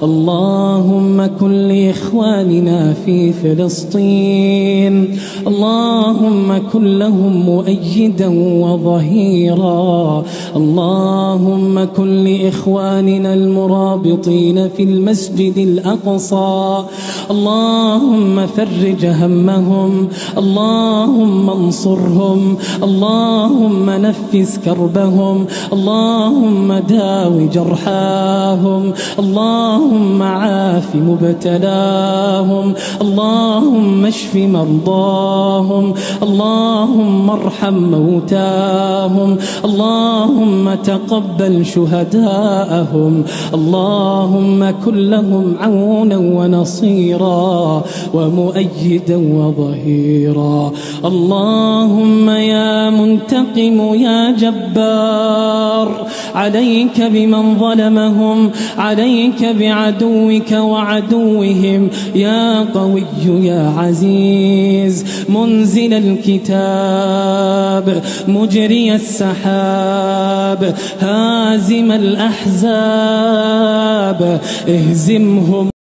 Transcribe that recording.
اللهم كن لإخواننا في فلسطين، اللهم كن لهم مؤيدا وظهيرا، اللهم كن لإخواننا المرابطين في المسجد الأقصى، اللهم فرج همهم، اللهم انصرهم، اللهم نفس كربهم، اللهم داو جرحاهم، اللهم عاف مبتلاهم، اللهم اشف مرضاهم، اللهم ارحم موتاهم، اللهم تقبل شهداءهم، اللهم كن لهم عونا ونصيرا ومؤيدا وظهيرا. اللهم يا منتقم يا جبار، عليك بمن ظلمهم، عليك بعدوك وعدوهم، يا قوي يا عزيز، منزل الكتاب، مجري السحاب، هازم الأحزاب، اهزمهم